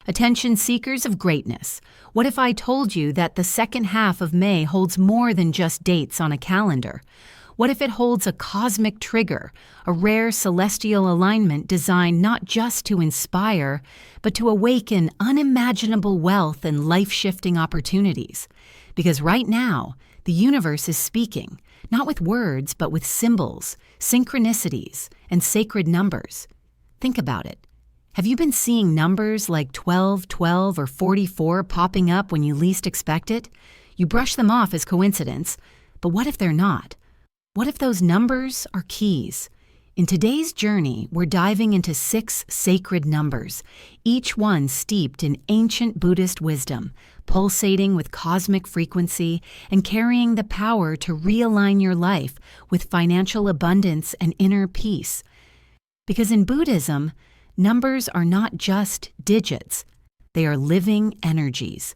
Attention seekers of greatness, what if I told you that the second half of May holds more than just dates on a calendar? What if it holds a cosmic trigger, a rare celestial alignment designed not just to inspire, but to awaken unimaginable wealth and life-shifting opportunities? Because right now, the universe is speaking, not with words, but with symbols, synchronicities, and sacred numbers. Think about it. Have you been seeing numbers like 12, 12, or 44 popping up when you least expect it? You brush them off as coincidence, but what if they're not? What if those numbers are keys? In today's journey, we're diving into 6 sacred numbers, each one steeped in ancient Buddhist wisdom, pulsating with cosmic frequency and carrying the power to realign your life with financial abundance and inner peace. Because in Buddhism, numbers are not just digits, they are living energies.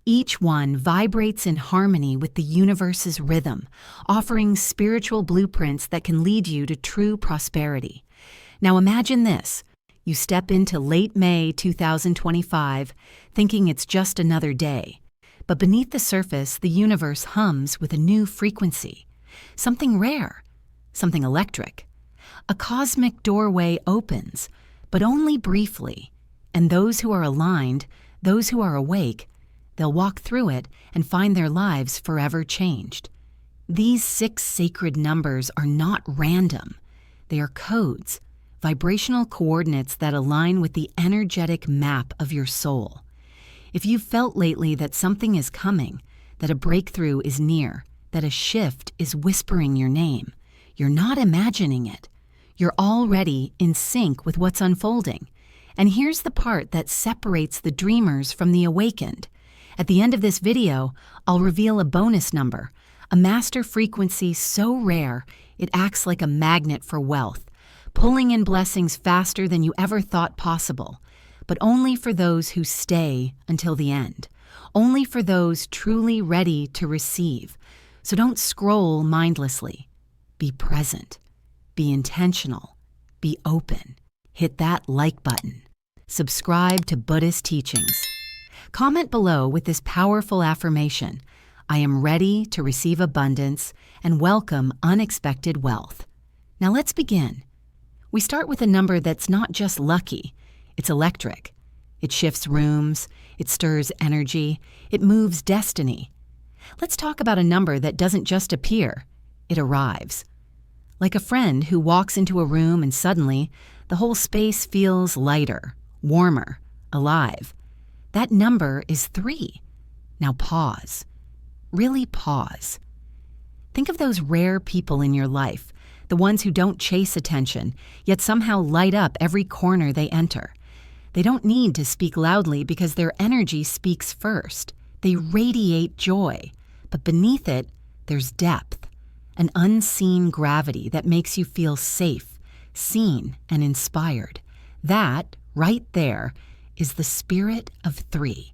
Each one vibrates in harmony with the universe's rhythm, offering spiritual blueprints that can lead you to true prosperity. Now imagine this. You step into late May 2025, thinking it's just another day. But beneath the surface, the universe hums with a new frequency. Something rare, something electric. A cosmic doorway opens, but only briefly, and those who are aligned, those who are awake, they'll walk through it and find their lives forever changed. These 6 sacred numbers are not random. They are codes, vibrational coordinates that align with the energetic map of your soul. If you've felt lately that something is coming, that a breakthrough is near, that a shift is whispering your name, you're not imagining it. You're already in sync with what's unfolding. And here's the part that separates the dreamers from the awakened. At the end of this video, I'll reveal a bonus number, a master frequency so rare it acts like a magnet for wealth, pulling in blessings faster than you ever thought possible, but only for those who stay until the end, only for those truly ready to receive. So don't scroll mindlessly. Be present. Be intentional. Be open. Hit that like button. Subscribe to Buddhist teachings. Comment below with this powerful affirmation. I am ready to receive abundance and welcome unexpected wealth. Now let's begin. We start with a number that's not just lucky, it's electric. It shifts rooms, it stirs energy, it moves destiny. Let's talk about a number that doesn't just appear, it arrives. Like a friend who walks into a room and suddenly the whole space feels lighter, warmer, alive. That number is 3. Now pause. Really pause. Think of those rare people in your life, the ones who don't chase attention, yet somehow light up every corner they enter. They don't need to speak loudly because their energy speaks first. They radiate joy, but beneath it, there's depth. An unseen gravity that makes you feel safe, seen, and inspired. That, right there, is the spirit of 3.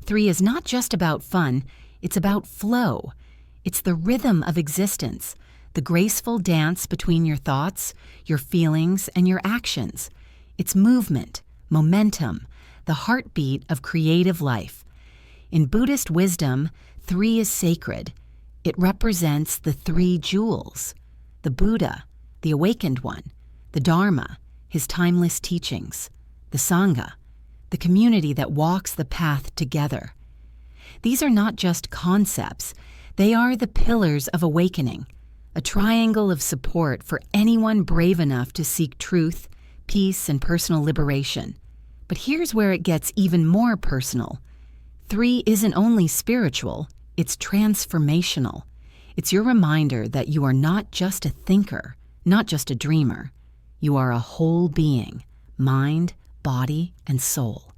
3 is not just about fun, it's about flow. It's the rhythm of existence, the graceful dance between your thoughts, your feelings, and your actions. It's movement, momentum, the heartbeat of creative life. In Buddhist wisdom, 3 is sacred. It represents the 3 jewels, the Buddha, the awakened one, the Dharma, his timeless teachings, the Sangha, the community that walks the path together. These are not just concepts, they are the pillars of awakening, a triangle of support for anyone brave enough to seek truth, peace, and personal liberation. But here's where it gets even more personal. 3 isn't only spiritual, it's transformational. It's your reminder that you are not just a thinker, not just a dreamer. You are a whole being, mind, body, and soul.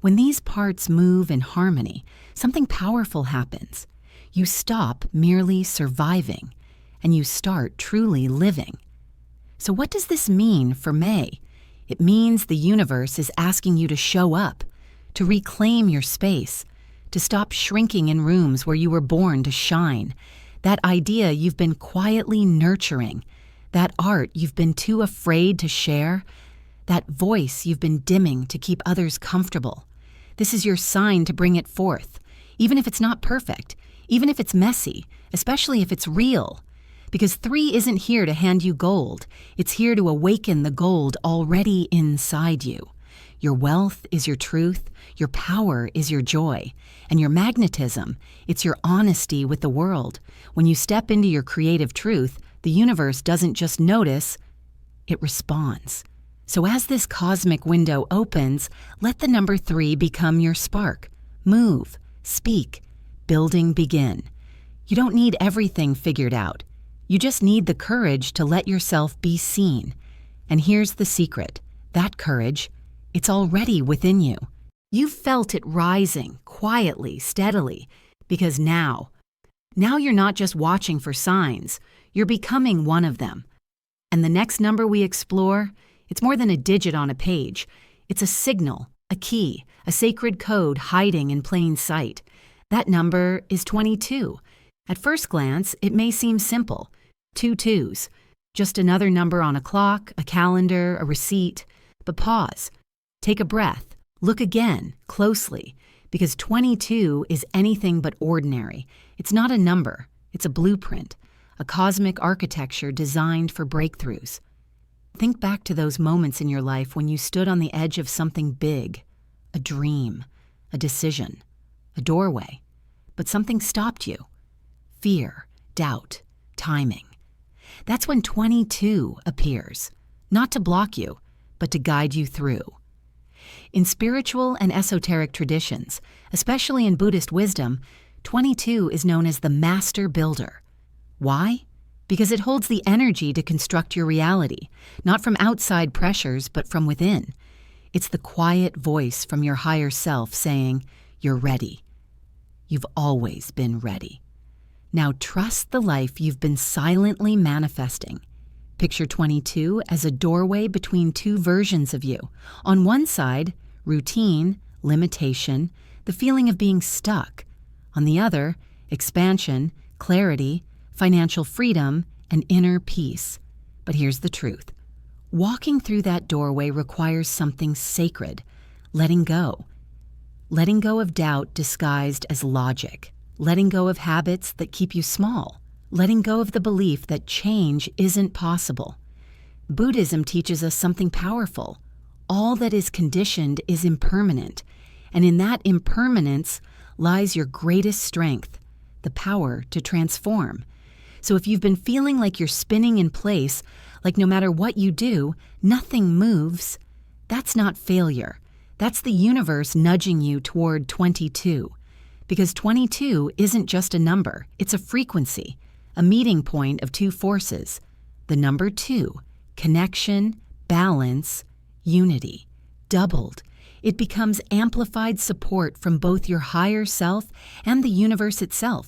When these parts move in harmony, something powerful happens. You stop merely surviving, and you start truly living. So what does this mean for May? It means the universe is asking you to show up, to reclaim your space, to stop shrinking in rooms where you were born to shine. That idea you've been quietly nurturing, that art you've been too afraid to share, that voice you've been dimming to keep others comfortable. This is your sign to bring it forth, even if it's not perfect, even if it's messy, especially if it's real. Because 3 isn't here to hand you gold. It's here to awaken the gold already inside you. Your wealth is your truth, your power is your joy, and your magnetism, it's your honesty with the world. When you step into your creative truth, the universe doesn't just notice, it responds. So as this cosmic window opens, let the number 3 become your spark. Move, speak, building begin. You don't need everything figured out. You just need the courage to let yourself be seen. And here's the secret. That courage, it's already within you. You've felt it rising, quietly, steadily, because now you're not just watching for signs, you're becoming one of them. And the next number we explore, it's more than a digit on a page. It's a signal, a key, a sacred code hiding in plain sight. That number is 22. At first glance, it may seem simple. 2 2s, just another number on a clock, a calendar, a receipt. But pause, take a breath, look again, closely, because 22 is anything but ordinary. It's not a number, it's a blueprint, a cosmic architecture designed for breakthroughs. Think back to those moments in your life when you stood on the edge of something big, a dream, a decision, a doorway, but something stopped you. Fear, doubt, timing. That's when 22 appears, not to block you, but to guide you through. In spiritual and esoteric traditions, especially in Buddhist wisdom, 22 is known as the master builder. Why? Because it holds the energy to construct your reality, not from outside pressures, but from within. It's the quiet voice from your higher self saying, "You're ready. You've always been ready." Now trust the life you've been silently manifesting. Picture 22 as a doorway between 2 versions of you. On one side, routine, limitation, the feeling of being stuck. On the other, expansion, clarity, financial freedom, and inner peace. But here's the truth. Walking through that doorway requires something sacred, letting go. Letting go of doubt disguised as logic. Letting go of habits that keep you small. Letting go of the belief that change isn't possible. Buddhism teaches us something powerful. All that is conditioned is impermanent, and in that impermanence lies your greatest strength, the power to transform. So if you've been feeling like you're spinning in place, like no matter what you do, nothing moves, that's not failure. That's the universe nudging you toward 22. Because 22 isn't just a number, it's a frequency, a meeting point of 2 forces. The number 2, connection, balance, unity, doubled. It becomes amplified support from both your higher self and the universe itself.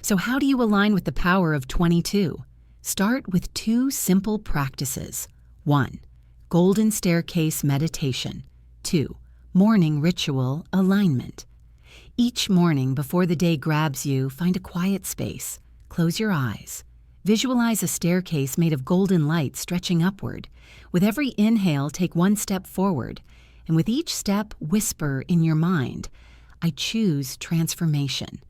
So how do you align with the power of 22? Start with 2 simple practices. 1. Golden staircase meditation. 2. Morning ritual alignment. Each morning before the day grabs you, find a quiet space. Close your eyes. Visualize a staircase made of golden light stretching upward. With every inhale, take 1 step forward. And with each step, whisper in your mind, "I choose transformation."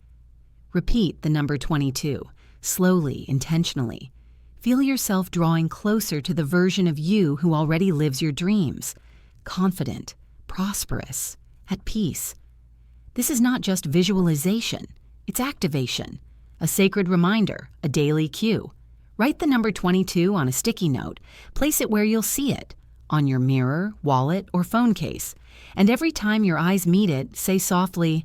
Repeat the number 22, slowly, intentionally. Feel yourself drawing closer to the version of you who already lives your dreams. Confident, prosperous, at peace. This is not just visualization, it's activation, a sacred reminder, a daily cue. Write the number 22 on a sticky note, place it where you'll see it, on your mirror, wallet, or phone case, and every time your eyes meet it, say softly,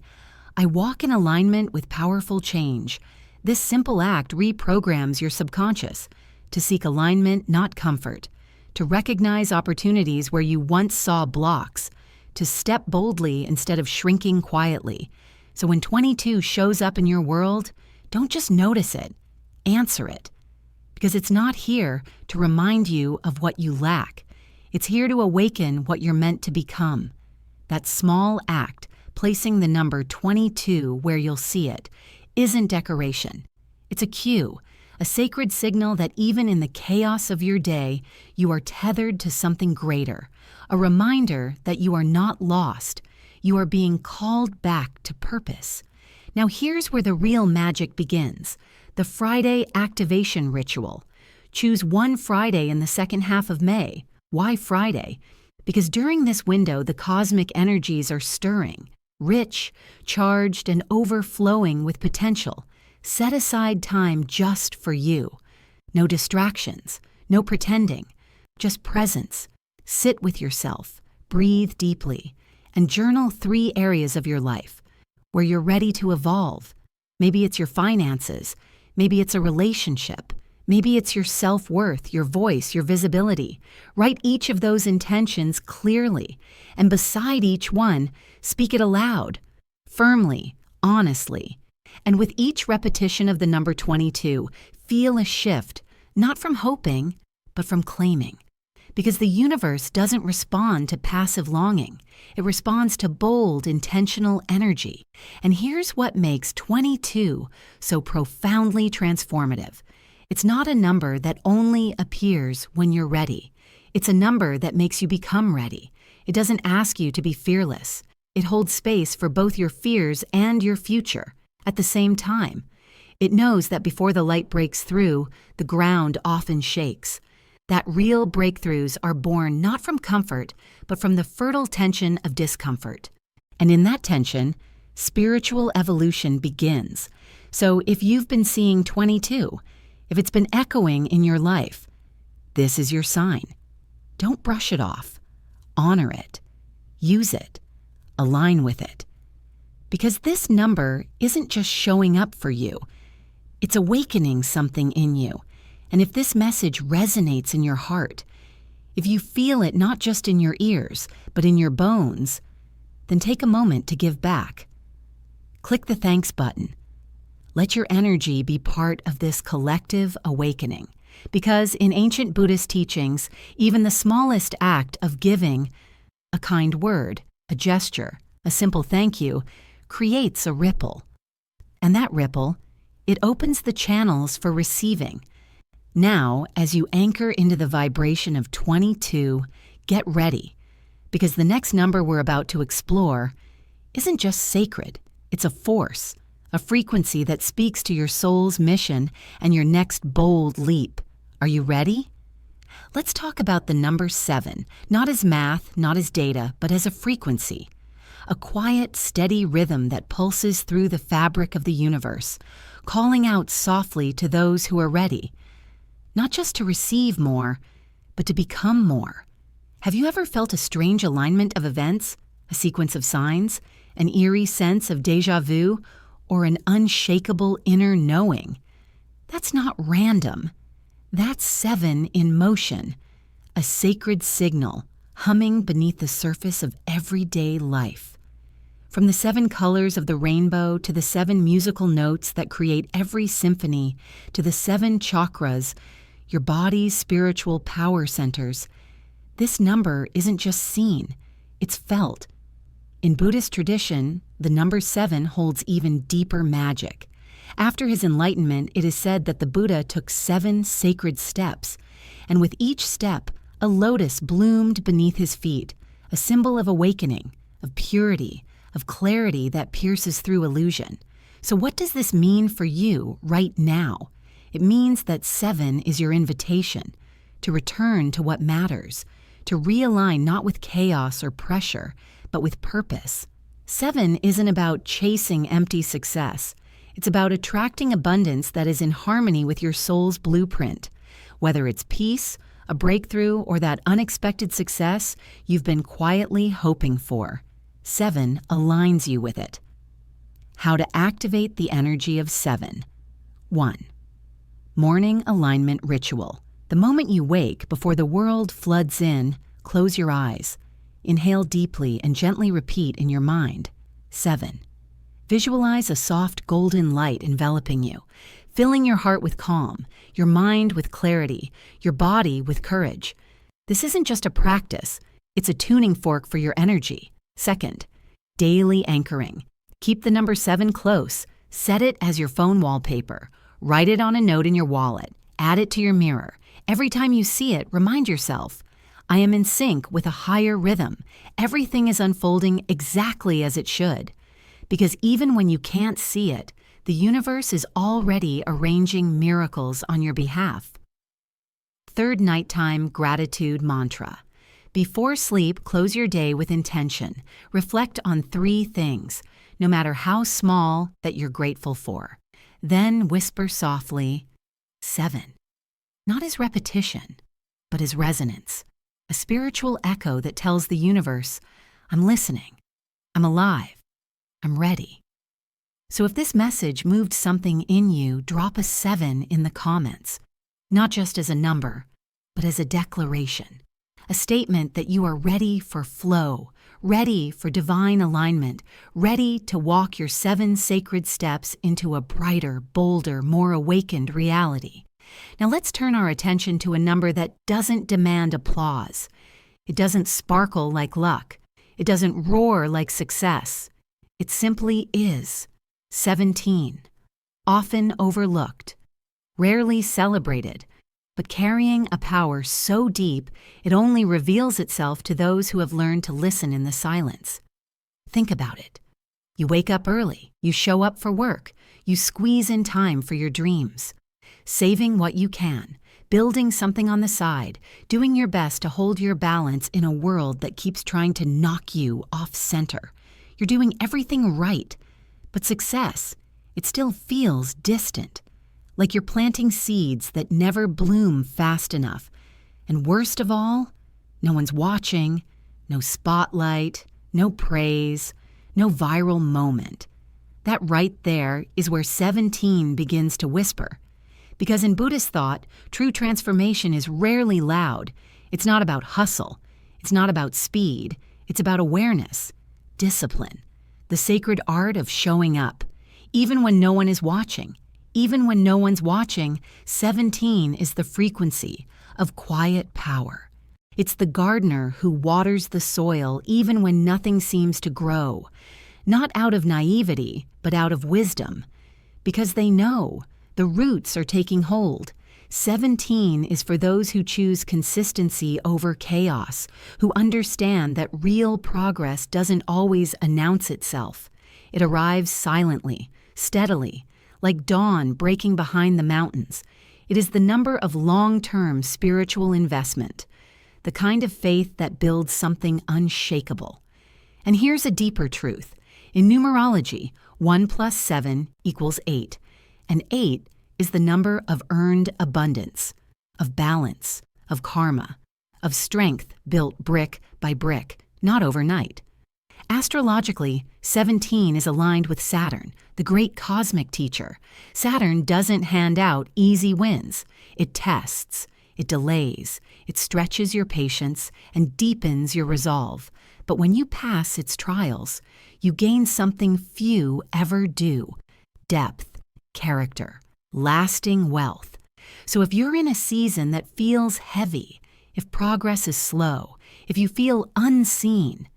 "I walk in alignment with powerful change." This simple act reprograms your subconscious to seek alignment, not comfort, to recognize opportunities where you once saw blocks, to step boldly instead of shrinking quietly. So when 22 shows up in your world, don't just notice it, answer it. Because it's not here to remind you of what you lack. It's here to awaken what you're meant to become. That small act, placing the number 22 where you'll see it, isn't decoration. It's a cue, a sacred signal that even in the chaos of your day, you are tethered to something greater, a reminder that you are not lost. You are being called back to purpose. Now here's where the real magic begins. The Friday activation ritual. Choose one Friday in the second half of May. Why Friday? Because during this window, the cosmic energies are stirring, rich, charged, and overflowing with potential. Set aside time just for you. No distractions, no pretending, just presence. Sit with yourself, breathe deeply, and journal 3 areas of your life where you're ready to evolve. Maybe it's your finances, maybe it's a relationship, maybe it's your self-worth, your voice, your visibility. Write each of those intentions clearly, and beside each one, speak it aloud, firmly, honestly. And with each repetition of the number 22, feel a shift, not from hoping, but from claiming. Because the universe doesn't respond to passive longing. It responds to bold, intentional energy. And here's what makes 22 so profoundly transformative. It's not a number that only appears when you're ready. It's a number that makes you become ready. It doesn't ask you to be fearless. It holds space for both your fears and your future at the same time. It knows that before the light breaks through, the ground often shakes. That real breakthroughs are born not from comfort, but from the fertile tension of discomfort. And in that tension, spiritual evolution begins. So if you've been seeing 22, if it's been echoing in your life, this is your sign. Don't brush it off. Honor it. Use it. Align with it. Because this number isn't just showing up for you. It's awakening something in you. And if this message resonates in your heart, if you feel it not just in your ears, but in your bones, then take a moment to give back. Click the thanks button. Let your energy be part of this collective awakening. Because in ancient Buddhist teachings, even the smallest act of giving, a kind word, a gesture, a simple thank you, creates a ripple. And that ripple, it opens the channels for receiving. Now, as you anchor into the vibration of 22, get ready, because the next number we're about to explore isn't just sacred, it's a force, a frequency that speaks to your soul's mission and your next bold leap. Are you ready? Let's talk about the number 7, not as math, not as data, but as a frequency. A quiet, steady rhythm that pulses through the fabric of the universe, calling out softly to those who are ready. Not just to receive more, but to become more. Have you ever felt a strange alignment of events, a sequence of signs, an eerie sense of déjà vu, or an unshakable inner knowing? That's not random. That's 7 in motion, a sacred signal humming beneath the surface of everyday life. From the 7 colors of the rainbow to the 7 musical notes that create every symphony to the 7 chakras, your body's spiritual power centers, this number isn't just seen, it's felt. In Buddhist tradition, the number 7 holds even deeper magic. After his enlightenment, it is said that the Buddha took 7 sacred steps, and with each step, a lotus bloomed beneath his feet, a symbol of awakening, of purity, of clarity that pierces through illusion. So what does this mean for you right now? It means that 7 is your invitation to return to what matters, to realign not with chaos or pressure, but with purpose. 7 isn't about chasing empty success. It's about attracting abundance that is in harmony with your soul's blueprint. Whether it's peace, a breakthrough, or that unexpected success you've been quietly hoping for, 7 aligns you with it. How to activate the energy of 7. 1. Morning alignment ritual. The moment you wake, before the world floods in, close your eyes. Inhale deeply and gently repeat in your mind. 7. Visualize a soft golden light enveloping you, filling your heart with calm, your mind with clarity, your body with courage. This isn't just a practice, it's a tuning fork for your energy. 2. Daily anchoring. Keep the number 7 close. Set it as your phone wallpaper. Write it on a note in your wallet. Add it to your mirror. Every time you see it, remind yourself, I am in sync with a higher rhythm. Everything is unfolding exactly as it should. Because even when you can't see it, the universe is already arranging miracles on your behalf. Third nighttime gratitude mantra. Before sleep, close your day with intention. Reflect on 3 things, no matter how small, that you're grateful for. Then whisper softly, 7. Not as repetition, but as resonance. A spiritual echo that tells the universe, I'm listening, I'm alive, I'm ready. So if this message moved something in you, drop a 7 in the comments. Not just as a number, but as a declaration. A statement that you are ready for flow, ready for divine alignment, ready to walk your 7 sacred steps into a brighter, bolder, more awakened reality. Now let's turn our attention to a number that doesn't demand applause. It doesn't sparkle like luck. It doesn't roar like success. It simply is. 17. Often overlooked, rarely celebrated, but carrying a power so deep it only reveals itself to those who have learned to listen in the silence. Think about it. You wake up early, you show up for work, you squeeze in time for your dreams. Saving what you can, building something on the side, doing your best to hold your balance in a world that keeps trying to knock you off center. You're doing everything right, but success, it still feels distant. Like you're planting seeds that never bloom fast enough. And worst of all, no one's watching, no spotlight, no praise, no viral moment. That right there is where 17 begins to whisper. Because in Buddhist thought, true transformation is rarely loud. It's not about hustle. It's not about speed. It's about awareness, discipline, the sacred art of showing up, even when no one is watching. Even when no one's watching, 17 is the frequency of quiet power. It's the gardener who waters the soil even when nothing seems to grow, not out of naivety, but out of wisdom. Because they know the roots are taking hold. 17 is for those who choose consistency over chaos, who understand that real progress doesn't always announce itself. It arrives silently, steadily, like dawn breaking behind the mountains. It is the number of long-term spiritual investment, the kind of faith that builds something unshakable. And here's a deeper truth. In numerology, 1 plus 7 equals 8, and 8 is the number of earned abundance, of balance, of karma, of strength built brick by brick, not overnight. Astrologically, 17 is aligned with Saturn, the great cosmic teacher. Saturn doesn't hand out easy wins. It tests, it delays, it stretches your patience and deepens your resolve. But when you pass its trials, you gain something few ever do: depth, character, lasting wealth. So if you're in a season that feels heavy, if progress is slow, if you feel unseen,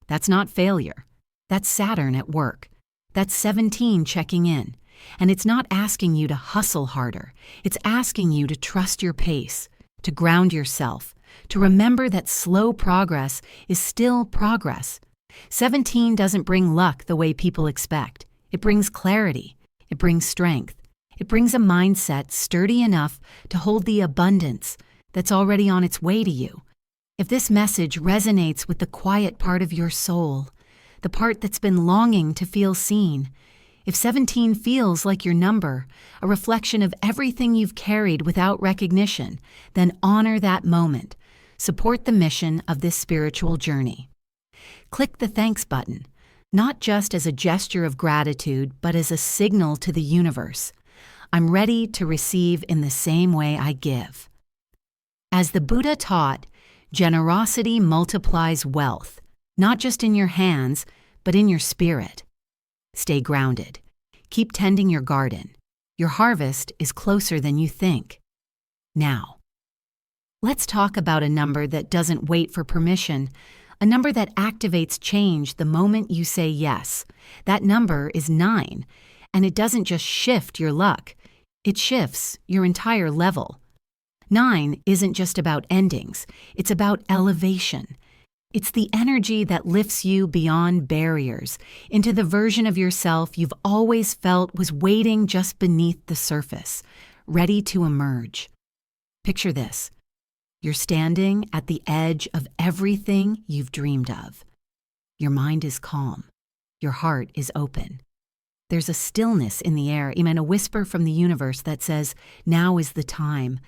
that's not failure. That's Saturn at work. That's 17 checking in. And it's not asking you to hustle harder. It's asking you to trust your pace, to ground yourself, to remember that slow progress is still progress. 17 doesn't bring luck the way people expect. It brings clarity. It brings strength. It brings a mindset sturdy enough to hold the abundance that's already on its way to you. If this message resonates with the quiet part of your soul, the part that's been longing to feel seen, if 17 feels like your number, a reflection of everything you've carried without recognition, then honor that moment. Support the mission of this spiritual journey. Click the thanks button, not just as a gesture of gratitude, but as a signal to the universe. I'm ready to receive in the same way I give. As the Buddha taught, generosity multiplies wealth, not just in your hands, but in your spirit. Stay grounded. Keep tending your garden. Your harvest is closer than you think. Now, let's talk about a number that doesn't wait for permission, a number that activates change the moment you say yes. That number is 9, and it doesn't just shift your luck, it shifts your entire level. 9 isn't just about endings, it's about elevation. It's the energy that lifts you beyond barriers, into the version of yourself you've always felt was waiting just beneath the surface, ready to emerge. Picture this. You're standing at the edge of everything you've dreamed of. Your mind is calm. Your heart is open. There's a stillness in the air, even a whisper from the universe that says, now is the time.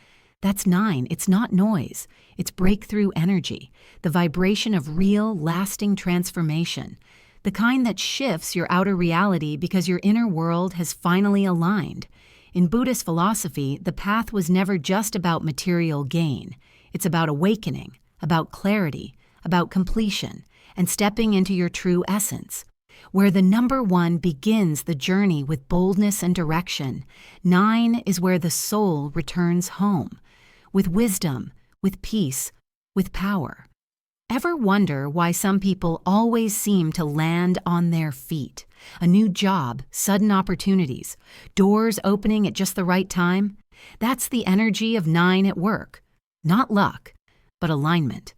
That's 9. It's not noise. It's breakthrough energy, the vibration of real, lasting transformation, the kind that shifts your outer reality because your inner world has finally aligned. In Buddhist philosophy, the path was never just about material gain. It's about awakening, about clarity, about completion, and stepping into your true essence. Where the number 1 begins the journey with boldness and direction, 9 is where the soul returns home, with wisdom, with peace, with power. Ever wonder why some people always seem to land on their feet? A new job, sudden opportunities, doors opening at just the right time? That's the energy of 9 at work. Not luck, but alignment.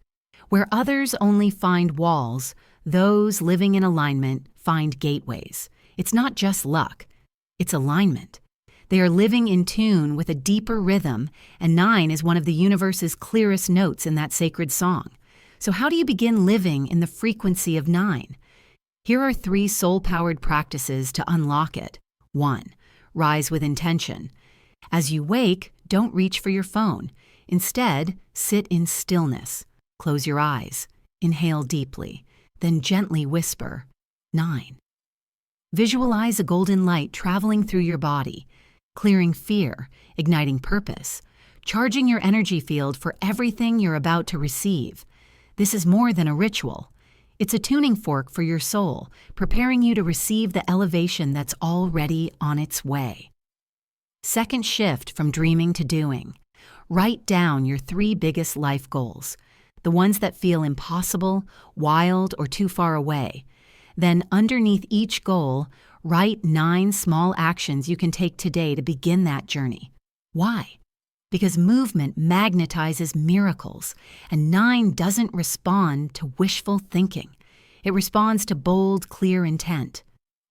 Where others only find walls, those living in alignment find gateways. It's not just luck, it's alignment. They are living in tune with a deeper rhythm, and 9 is one of the universe's clearest notes in that sacred song. So how do you begin living in the frequency of 9? Here are 3 soul-powered practices to unlock it. 1. Rise with intention. As you wake, don't reach for your phone. Instead, sit in stillness. Close your eyes. Inhale deeply. Then gently whisper, 9. Visualize a golden light traveling through your body, clearing fear, igniting purpose, charging your energy field for everything you're about to receive. This is more than a ritual. It's a tuning fork for your soul, preparing you to receive the elevation that's already on its way. Second shift from dreaming to doing. Write down your 3 biggest life goals, the ones that feel impossible, wild, or too far away. Then underneath each goal, write 9 small actions you can take today to begin that journey. Why? Because movement magnetizes miracles, and 9 doesn't respond to wishful thinking. It responds to bold, clear intent.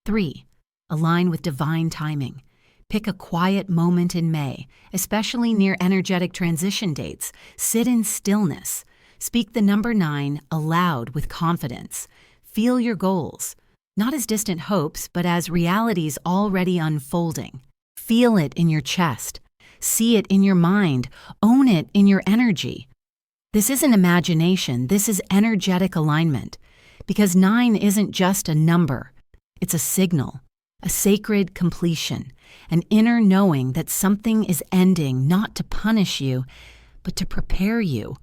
3. Align with divine timing. Pick a quiet moment in May, especially near energetic transition dates. Sit in stillness. Speak the number 9 aloud with confidence. Feel your goals, not as distant hopes, but as realities already unfolding. Feel it in your chest. See it in your mind. Own it in your energy. This isn't imagination. This is energetic alignment. Because 9 isn't just a number. It's a signal, a sacred completion, an inner knowing that something is ending not to punish you, but to prepare you.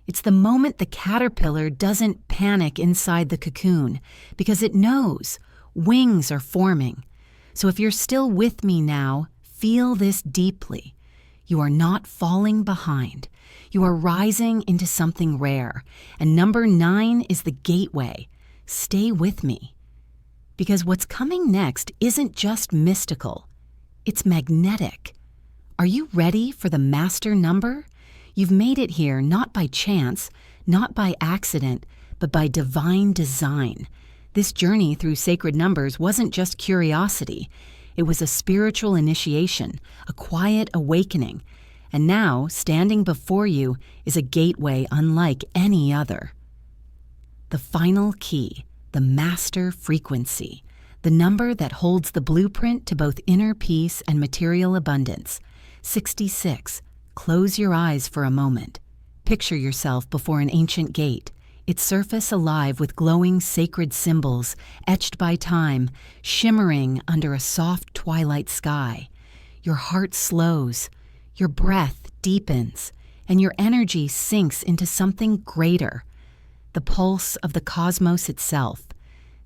It's the moment the caterpillar doesn't panic inside the cocoon because it knows wings are forming. So if you're still with me now, feel this deeply. You are not falling behind. You are rising into something rare. And number 9 is the gateway. Stay with me. Because what's coming next isn't just mystical. It's magnetic. Are you ready for the master number? You've made it here not by chance, not by accident, but by divine design. This journey through sacred numbers wasn't just curiosity. It was a spiritual initiation, a quiet awakening. And now, standing before you is a gateway unlike any other. The final key, the master frequency, the number that holds the blueprint to both inner peace and material abundance. 66. Close your eyes for a moment. Picture yourself before an ancient gate, its surface alive with glowing sacred symbols, etched by time, shimmering under a soft twilight sky. Your heart slows, your breath deepens, and your energy sinks into something greater, the pulse of the cosmos itself.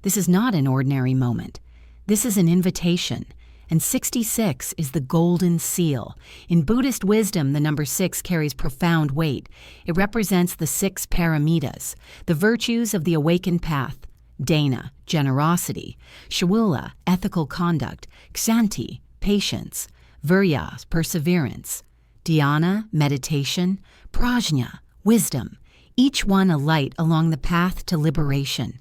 This is not an ordinary moment. This is an invitation. And 66 is the golden seal. In Buddhist wisdom, the number 6 carries profound weight. It represents the 6 paramitas, the virtues of the awakened path: dana, generosity; shawula, ethical conduct; kshanti, patience; virya, perseverance; Dhyana, meditation, prajna, wisdom, each one a light along the path to liberation.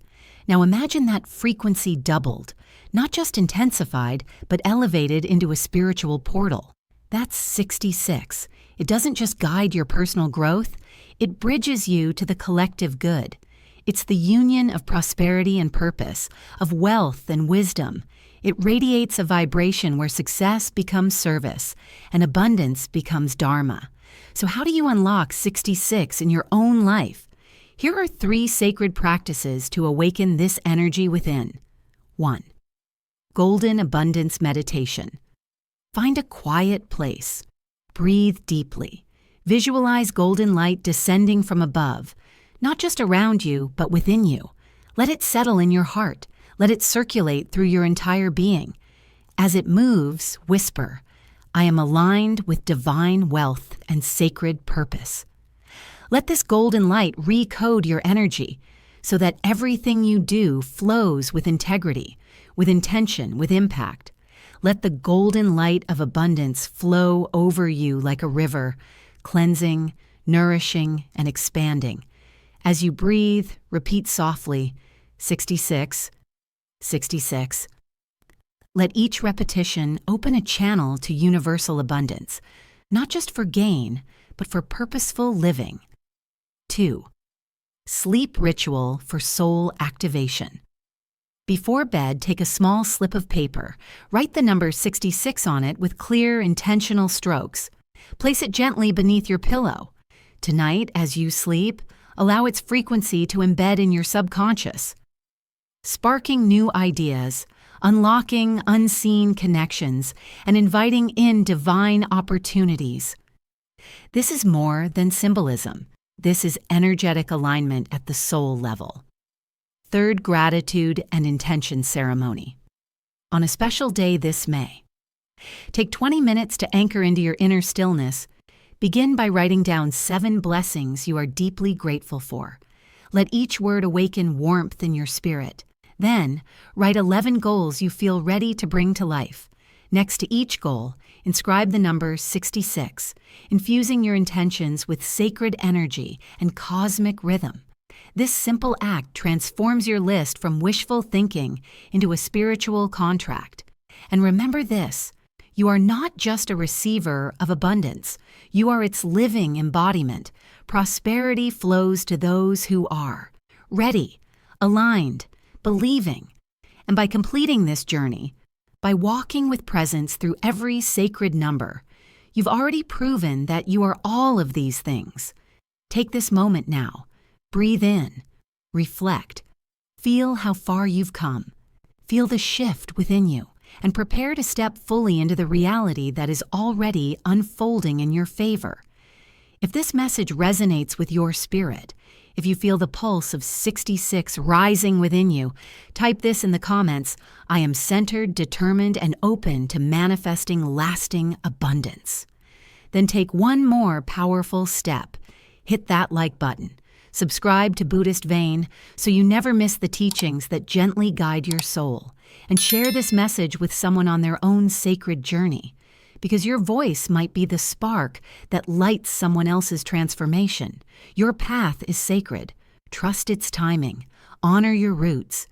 Now imagine that frequency doubled, not just intensified, but elevated into a spiritual portal. That's 66. It doesn't just guide your personal growth, it bridges you to the collective good. It's the union of prosperity and purpose, of wealth and wisdom. It radiates a vibration where success becomes service and abundance becomes dharma. So how do you unlock 66 in your own life? Here are 3 sacred practices to awaken this energy within. 1. Golden Abundance Meditation. Find a quiet place. Breathe deeply. Visualize golden light descending from above, not just around you, but within you. Let it settle in your heart. Let it circulate through your entire being. As it moves, whisper, I am aligned with divine wealth and sacred purpose. Let this golden light recode your energy so that everything you do flows with integrity, with intention, with impact. Let the golden light of abundance flow over you like a river, cleansing, nourishing, and expanding. As you breathe, repeat softly, 66, 66. Let each repetition open a channel to universal abundance, not just for gain, but for purposeful living. 2. Sleep ritual for soul activation. Before bed, take a small slip of paper. Write the number 66 on it with clear, intentional strokes. Place it gently beneath your pillow. Tonight, as you sleep, allow its frequency to embed in your subconscious, sparking new ideas, unlocking unseen connections, and inviting in divine opportunities. This is more than symbolism. This is energetic alignment at the soul level. 3rd Gratitude and Intention Ceremony. On a special day this May, take 20 minutes to anchor into your inner stillness. Begin by writing down 7 blessings you are deeply grateful for. Let each word awaken warmth in your spirit. Then, write 11 goals you feel ready to bring to life. Next to each goal, inscribe the number 66, infusing your intentions with sacred energy and cosmic rhythm. This simple act transforms your list from wishful thinking into a spiritual contract. And remember this, you are not just a receiver of abundance, you are its living embodiment. Prosperity flows to those who are ready, aligned, believing. And by completing this journey, by walking with presence through every sacred number, you've already proven that you are all of these things. Take this moment now. Breathe in, reflect, feel how far you've come. Feel the shift within you, and prepare to step fully into the reality that is already unfolding in your favor. If this message resonates with your spirit, if you feel the pulse of 66 rising within you, type this in the comments, I am centered, determined, and open to manifesting lasting abundance. Then take one more powerful step. Hit that like button. Subscribe to Buddhist Vein so you never miss the teachings that gently guide your soul. And share this message with someone on their own sacred journey, because your voice might be the spark that lights someone else's transformation. Your path is sacred. Trust its timing. Honor your roots.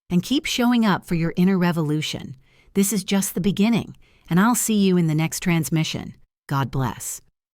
And keep showing up for your inner revolution. This is just the beginning, and I'll see you in the next transmission. God bless.